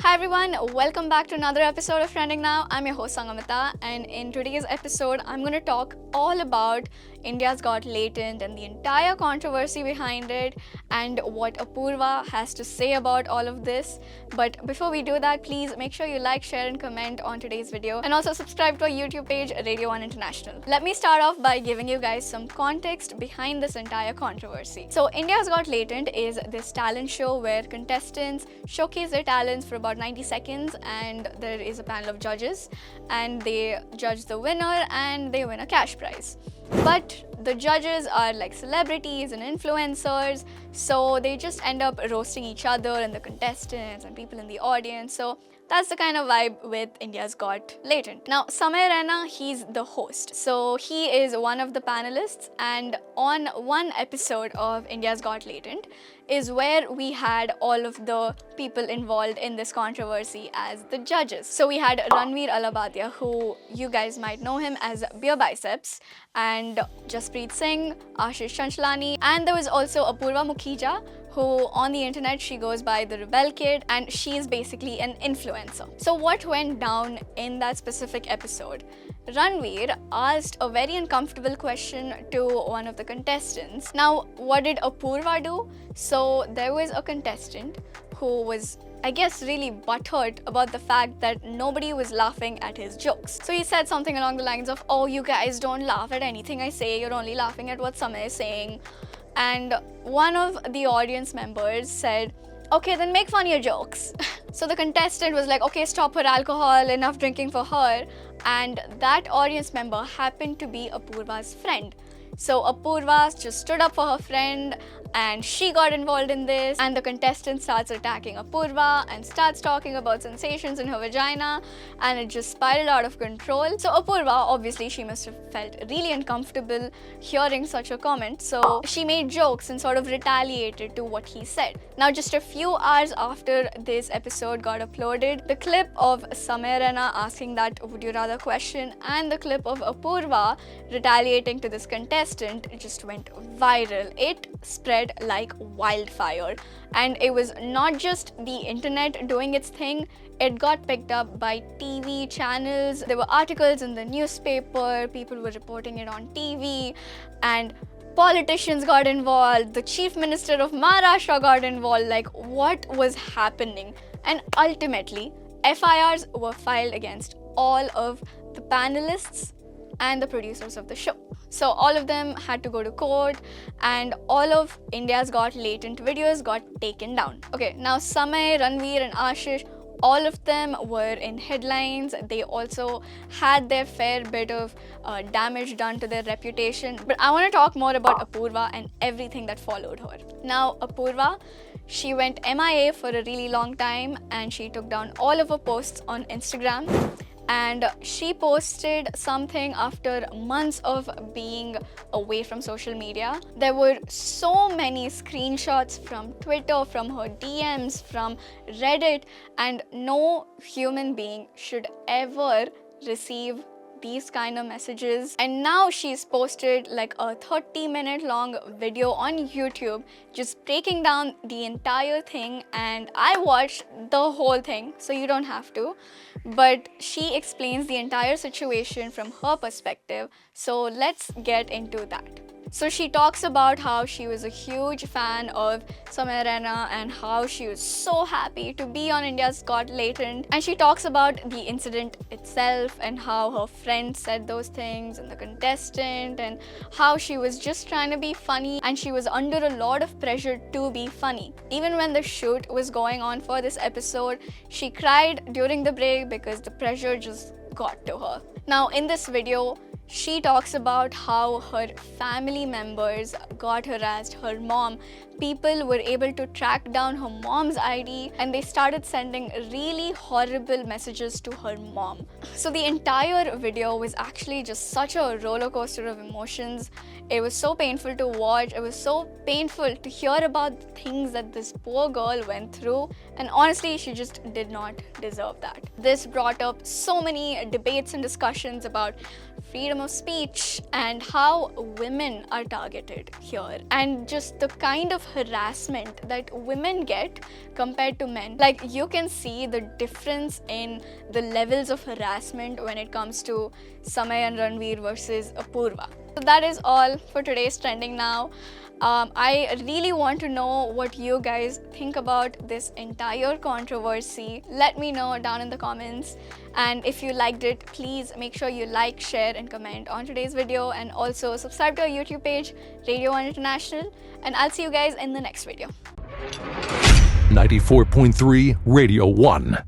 Hi everyone, welcome back to another episode of Trending Now. I'm your host Sangamitha, and in today's episode I'm going to talk all about India's Got Latent and the entire controversy behind it and what Apoorva has to say about all of this. But before we do that, please make sure you like, share and comment on today's video and also subscribe to our YouTube page Radio 1 International. Let me start off by giving you guys some context behind this entire controversy. So India's Got Latent is this talent show where contestants showcase their talents for about 90 seconds and there is a panel of judges and they judge the winner and they win a cash prize. But the judges are like celebrities and influencers, so they just end up roasting each other and the contestants and people in the audience. So that's the kind of vibe with India's Got Latent. Now, Samay Raina, he's the host. So he is one of the panelists, and on one episode of India's Got Latent is where we had all of the people involved in this controversy as the judges. So we had Ranveer Alabadia, who you guys might know him as Beer Biceps, and Jaspreet Singh, Ashish Chanchlani, and there was also Apoorva Mukhija, who on the internet she goes by the Rebel Kid, and she is basically an influencer. So what went down in that specific episode? Ranveer asked a very uncomfortable question to one of the contestants. Now, what did Apoorva do? So there was a contestant who was, I guess, really butthurt about the fact that nobody was laughing at his jokes. So he said something along the lines of, "Oh, you guys don't laugh at anything I say, you're only laughing at what Samay is saying." And one of the audience members said, "Okay, then make funnier jokes." So the contestant was like, "Okay, stop her alcohol, enough drinking for her." And that audience member happened to be Apoorva's friend. So Apoorva just stood up for her friend and she got involved in this, and the contestant starts attacking Apoorva and starts talking about sensations in her vagina, and it just spiraled out of control. So Apoorva, obviously she must have felt really uncomfortable hearing such a comment, so she made jokes and sort of retaliated to what he said. Now, just a few hours after this episode got uploaded, the clip of Samay Raina asking that "would you rather" question and the clip of Apoorva retaliating to this contestant just went viral. It spread like wildfire, and it was not just the internet doing its thing. It got picked up by TV channels. There were articles in the newspaper, people were reporting it on TV, and politicians got involved. The chief minister of Maharashtra got involved. Like, what was happening? And ultimately, FIRs were filed against all of the panelists and the producers of the show. So all of them had to go to court, and all of India's Got Latent videos got taken down. Okay, now Samay, Ranveer and Ashish, all of them were in headlines. They also had their fair bit of damage done to their reputation. But I want to talk more about Apoorva and everything that followed her. Now, Apoorva, she went MIA for a really long time, and she took down all of her posts on Instagram. And she posted something after months of being away from social media. There were so many screenshots from Twitter, from her DMs, from Reddit, and no human being should ever receive these kind of messages. And now she's posted like a 30-minute long video on YouTube just breaking down the entire thing, and I watched the whole thing, so you don't have to. But she explains the entire situation from her perspective, so let's get into that. So she talks about how she was a huge fan of Samay Raina and how she was so happy to be on India's Got Latent. And she talks about the incident itself and how her friend said those things and the contestant, and how she was just trying to be funny and she was under a lot of pressure to be funny. Even when the shoot was going on for this episode, she cried during the break because the pressure just got to her. Now, in this video, she talks about how her family members got harassed, her mom. People were able to track down her mom's ID and they started sending really horrible messages to her mom. So the entire video was actually just such a roller coaster of emotions. It was so painful to watch. It was so painful to hear about the things that this poor girl went through. And honestly, she just did not deserve that. This brought up so many debates and discussions about freedom of speech and how women are targeted here, and just the kind of harassment that women get compared to men. Like, you can see the difference in the levels of harassment when it comes to Samay and Ranveer versus Apoorva. So that is all for today's Trending Now. I really want to know what you guys think about this entire controversy. Let me know down in the comments. And if you liked it, please make sure you like, share and comment on today's video, and also subscribe to our YouTube page, Radio 1 International. And I'll see you guys in the next video. 94.3 Radio 1.